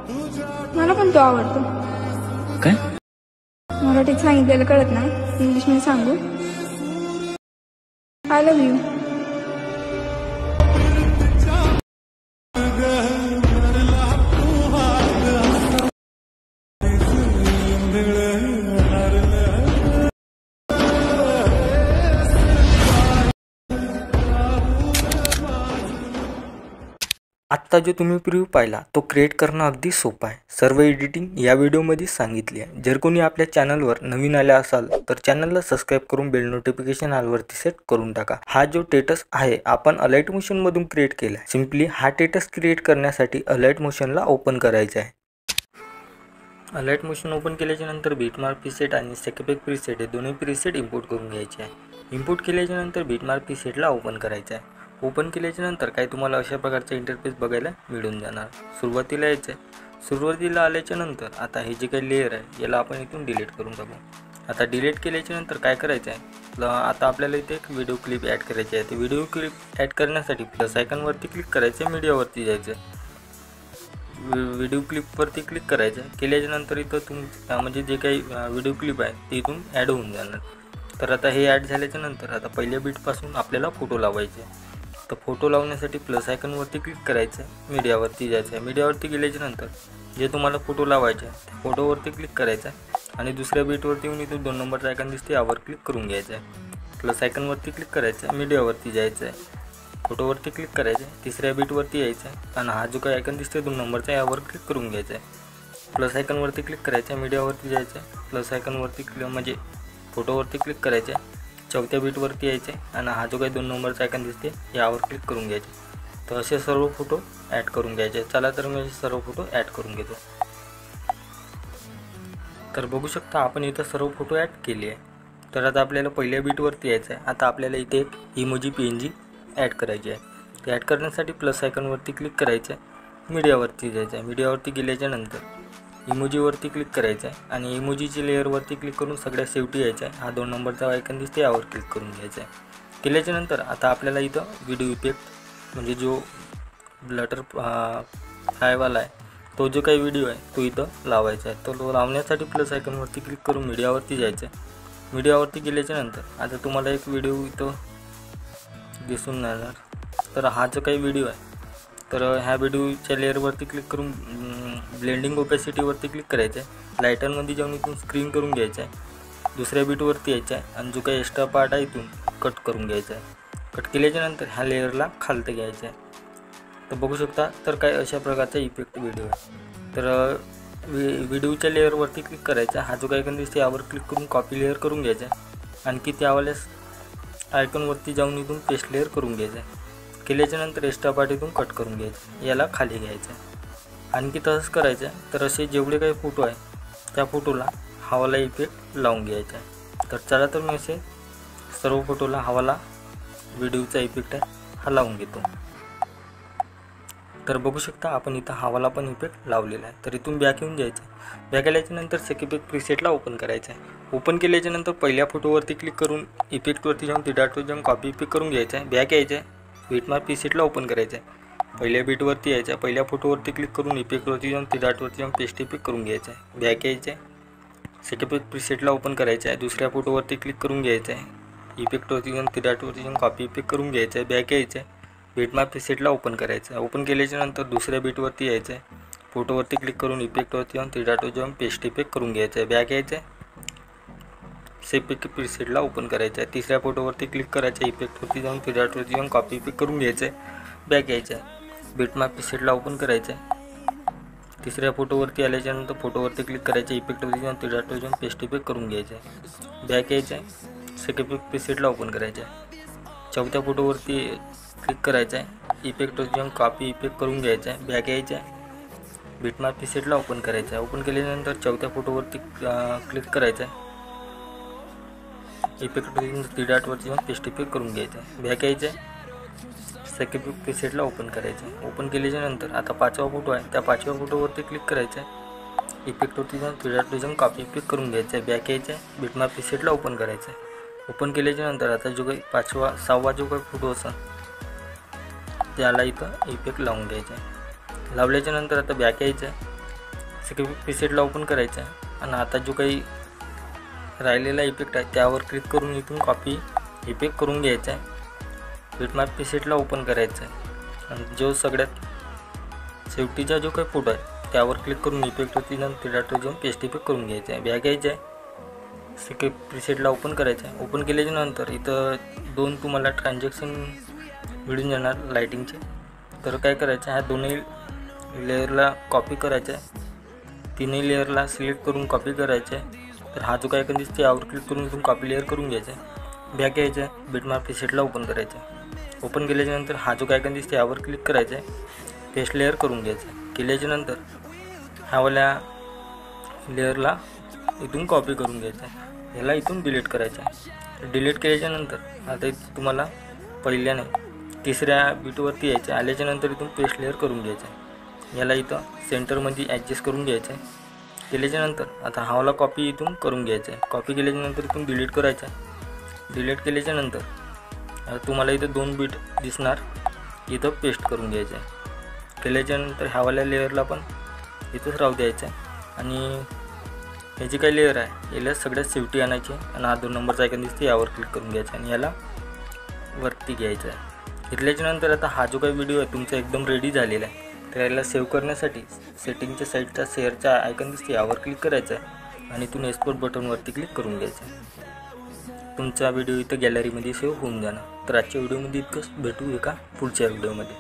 मला पण तो आवडतो. काय? मराठीत सांगितलेलं कळत नाही, इंग्लिश मध्ये सांगू. I love you. आत्ता जो तुम्ही प्रिव्ह्यू पाहिला तो क्रिएट करणं अगदी सोपं आहे. सर्व एडिटिंग या व्हिडिओमध्ये सांगितली आहे. जर कोणी आपल्या चॅनलवर नवीन आले असाल तर चॅनलला सबस्क्राईब करून बेल नोटिफिकेशन ऑलवरती सेट करून टाका. हा जो टेटस आहे आपण अलाइट मोशन मधून क्रिएट केला आहे. सिंपली हा टेटस क्रिएट करण्यासाठी अलाइट मोशनला ओपन करायचं आहे. अलाइट मोशन ओपन केल्याच्या नंतर बीटमार्क प्रीसेट आणि स्केप प्रीसेट हे दोन्ही प्रीसेट इम्पोर्ट करून घ्यायचे आहे. इम्पोर्ट केल्याच्या नंतर बीटमार्क प्रीसेटला ओपन करायचं आहे. ओपन केल्याच्या नंतर काही तुम्हाला अशा प्रकारचा इंटरफेस बघायला मिळून जाणार. सुरुवातीला यायचं आहे. सुरुवातीला आल्याच्या नंतर आता हे जे काही लेयर आहे याला आपण इथून डिलीट करून टाकू. आता डिलीट केल्याच्या नंतर काय करायचं आहे, आता आपल्याला इथे एक व्हिडिओ क्लिप ॲड करायची आहे. ते व्हिडिओ क्लिप ॲड करण्यासाठी प्लस आयकॉनवरती क्लिक करायचं आहे, मीडियावरती जायचं आहे. व्हिडिओ क्लिपवरती क्लिक करायचं आहे. केल्याच्या नंतर इथं म्हणजे जे काही व्हिडिओ क्लिप आहे ते इथून ॲड होऊन जाणार. तर आता हे ॲड झाल्याच्या नंतर आता पहिल्या बीटपासून आपल्याला फोटो लावायचे आहे. तर फोटो लावण्यासाठी प्लस आयकॉनवरती क्लिक करायचं आहे, मीडियावरती जायचं आहे. मीडियावरती गेल्याच्या नंतर जे तुम्हाला फोटो लावायचे आहे त्या फोटोवरती क्लिक करायचं आहे आणि दुसऱ्या बीटवरती येऊन इथून 2 नंबरचा आयकॉन दिसते यावर क्लिक करून घ्यायचं आहे. प्लस आयकॉनवरती क्लिक करायचं आहे, मीडियावरती जायचं आहे, फोटोवरती क्लिक करायचं आहे, तिसऱ्या बीटवरती यायचं आहे आणि हा जो काही आयकॉन दिसते 2 नंबरचा यावर क्लिक करून घ्यायचं आहे. प्लस आयकॉनवरती क्लिक करायचं आहे, मीडियावरती जायचं आहे, प्लस आयकॉनवरती म्हणजे फोटोवरती क्लिक करायचं आहे, चौथ्या बीटवरती यायचे आणि हा जो काही 2 नंबरचा आयकॉन दिसते यावर क्लिक करून घ्यायचे. तर असे सर्व फोटो ॲड करून घ्यायचे. चला तर मी सर्व फोटो ॲड करून घेतो. तर बघू शकता आपण इथं सर्व फोटो ॲड केले आहे. तर आता आपल्याला पहिल्या बीटवरती यायचं आहे. आता आपल्याला इथे एक इमोजी PNG ॲड करायची आहे. ते ॲड करण्यासाठी प्लस आयकॉनवरती क्लिक करायचं आहे, मीडियावरती जायचं आहे. मीडियावरती गेल्याच्या नंतर इमोजीवरती क्लिक करायचं आहे आणि इमोजीची लेअरवरती क्लिक करून सगळ्यात शेवटी यायचं आहे. हा 2 नंबरचा आयकॉन दिसते यावर क्लिक करून घ्यायचं आहे. केल्याच्या नंतर आता आपल्याला इथं व्हिडिओ इफेक्ट म्हणजे जो ब्लटर हायवाला आहे तो जो काही व्हिडिओ आहे तो इथं लावायचा आहे. तो लावण्यासाठी प्लस आयकॉनवरती क्लिक करून मीडियावरती जायचं आहे. मीडियावरती गेल्याच्या नंतर आता तुम्हाला एक व्हिडिओ इथं दिसून येणार. तर हा जो काही व्हिडिओ आहे तर ह्या व्हिडिओच्या लेअरवरती क्लिक करून ब्लेंडिंग ओपॅसिटीवरती क्लिक करायचं आहे. लायटरमध्ये जाऊन इथून स्क्रीन करून घ्यायचं आहे. दुसऱ्या बीटवरती यायचं आहे आणि जो काही एक्स्ट्रा पार्ट आहे इथून कट करून घ्यायचा आहे. कट केल्याच्या नंतर ह्या लेअरला खालतं घ्यायचं आहे. तर बघू शकता तर काय अशा प्रकारचा इफेक्ट व्हिडिओ आहे. तर व्हिडिओच्या लेअरवरती क्लिक करायचा. हा जो काही आयकॉन दिसते यावर क्लिक करून कॉपी लेअर करून घ्यायचा आहे. आणखी त्यावेळेस आयकॉनवरती जाऊन इथून पेस्ट लेअर करून घ्यायचं आहे. केल्याच्या नंतर एक्स्ट्रा पार्ट इथून कट करून घ्यायचं, याला खाली घ्यायचं आहे. आणखी तसंच करायचं आहे. तर असे जेवढे काही फोटो आहे त्या फोटोला हवाला इफेक्ट लावून घ्यायचा आहे. तर चला तर मी असे सर्व फोटोला हवाला व्हिडिओचा इफेक्ट आहे हा लावून घेतो. तर बघू शकता आपण इथं हवाला पण इफेक्ट लावलेला आहे. तर इथून बॅक येऊन जायचं आहे. बॅक आल्याच्या नंतर स्केप प्रीसेटला ओपन करायचं आहे. ओपन केल्याच्या नंतर पहिल्या फोटोवरती क्लिक करून इफेक्टवरती जाऊन तिडाटवर जाऊन कॉपी इफेक्ट करून घ्यायचं आहे. बॅक यायचं आहे. बीटमार्क प्रीसेटला ओपन करायचं आहे. पहिल्या बीटवरती यायचं आहे. पहिल्या फोटोवरती क्लिक करून इफेक्टवरती जाऊन तिडाटवरती जाऊन पेस्ट इफेक्ट करून घ्यायचं आहे. बॅक यायचं आहे. स्केप प्रीसेटला ओपन करायचं आहे. दुसऱ्या फोटोवरती क्लिक करून घ्यायचं आहे. इफेक्टवरती जाऊन तिडाटवरती जाऊन कॉपी इफेक्ट करून घ्यायचं आहे. बॅक यायचं आहे. बीटमार्क प्रीसेटला ओपन करायचं आहे. ओपन केल्याच्या नंतर दुसऱ्या बीटवरती यायचं आहे. फोटोवरती क्लिक करून इफेक्टवरती जाऊन तिडाटवर जाऊन पेस्ट इफेक्ट करून घ्यायचं आहे. बॅक यायचं आहे. स्केप प्रीसेटला ओपन करायचं आहे. तिसऱ्या फोटोवरती क्लिक करायचं आहे. इफेक्टवरती जाऊन तिडाटवरती जाऊन कॉपी इफेक्ट करून घ्यायचं आहे. बॅक यायचं आहे. बीटमार्क प्रीसेटला ओपन करायचं आहे. तिसऱ्या फोटोवरती आल्याच्या नंतर फोटोवरती क्लिक करायचं आहे. इफेक्टवरती जाऊन तिडाटवर जाऊन पेस्ट इफेक्ट करून घ्यायचं आहे. बॅक यायचं आहे. स्केप प्रीसेटला ओपन करायचं आहे. चौथ्या फोटोवरती क्लिक करायचं आहे. इफेक्टवरती जाऊन कॉपी इफेक्ट करून घ्यायचं आहे. बॅक यायचं आहे. बीटमार्क प्रीसेटला ओपन करायचं आहे. ओपन केल्यानंतर चौथ्या फोटोवरती क्लिक करायचं आहे. इफेक्टवरती तिडाटवरती जाऊन पेस्ट इफेक्ट करून घ्यायचं आहे. बॅक यायचं आहे. स्केप प्रीसेटला ओपन करायचं आहे. ओपन केल्याच्या नंतर आता 5वा फोटो आहे त्या 5व्या फोटोवरती क्लिक करायचं आहे. इफेक्टवरती जाऊन तिडाटवरती जाऊन कॉपी इफेक्ट करून घ्यायचं आहे. बॅक यायचं आहे. बीटमार्क प्रीसेटला ओपन करायचं आहे. ओपन केल्याच्या नंतर आता जो काही 6वा जो काही फोटो असेल त्याला इथं इफेक्ट लावून घ्यायचा आहे. लावल्याच्या नंतर आता बॅक यायचं आहे. सगळे प्रीसेटला ओपन करायचं आहे आणि आता जो काही राहिलेला इफेक्ट आहे त्यावर क्लिक करून इथून कॉपी इफेक्ट करून घ्यायचा आहे. बिटमॅप प्रीसेटला ओपन करायचं आहे आणि जो सगळ्यात शेवटीचा जो काही फोटो आहे त्यावर क्लिक करून इफेक्टवरती जाऊन थिएटर जाऊन पेस्ट इफेक्ट करून घ्यायचा आहे. बॅग घ्यायचं आहे, सगळे प्रीसेटला ओपन करायचं आहे. ओपन केल्याच्या नंतर इथं 2 तुम्हाला ट्रान्झॅक्शन मिळून जाणार लाईटिंगचे. तर काय करायचं, ह्या दोन्ही लेअरला कॉपी करायचं आहे, तिन्ही लेअरला सिलेक्ट करून कॉपी करायचं आहे. तर हा जो काय आयकॉन दिसते यावर क्लिक करून इथून कॉपी लेअर करून घ्यायचं आहे. बॅक यायचं आहे, बिटमॅप प्रीसेटला ओपन करायचं आहे. ओपन केल्याच्यानंतर हा जो काय आयकॉन दिसते यावर क्लिक करायचं आहे, पेस्ट लेअर करून घ्यायचं आहे. केल्याच्यानंतर ह्यावाल्या लेअरला इथून कॉपी करून घ्यायचं आहे, याला इथून डिलीट करायचं आहे. डिलीट केल्याच्यानंतर आता इथं तुम्हाला पहिल्याने तिसऱ्या बीटवरती यायचं आहे. आल्याच्यानंतर इथून पेस्ट लेअर करून घ्यायचं आहे, याला इथं सेंटरमध्ये ॲडजस्ट करून घ्यायचं आहे. केल्याच्यानंतर आता हावला कॉपी इथून करून घ्यायचं आहे. कॉपी केल्याच्यानंतर इथून डिलीट करायचं आहे. डिलीट केल्याच्यानंतर आता तुम्हाला इथं 2 बीट दिसणार, इथं पेस्ट करून घ्यायचं आहे. केल्याच्यानंतर ह्यावाल्या लेअरला पण इथंच राहू द्यायचं आहे आणि हे जे काही लेअर आहे याला सगळ्यात शेवटी आणायचे आणि हा 2 नंबरचा आयकॉन दिसते यावर क्लिक करून घ्यायचं आणि याला वरती घ्यायचं आहे. घेतल्याच्यानंतर आता हा जो काही व्हिडिओ आहे तुमचा एकदम रेडी झालेला आहे. तर याला सेव्ह करण्यासाठी सेटिंगच्या साईडचा शेअरचा आयकॉन दिसते यावर क्लिक करायचं आहे आणि इथून एक्सपोर्ट बटनवरती क्लिक करून घ्यायचं आहे. तुमचा व्हिडिओ इथं गॅलरीमध्ये सेव्ह होऊन जाणार. तर आजच्या व्हिडिओमध्ये इतकंच, भेटू एका पुढच्या व्हिडिओमध्ये.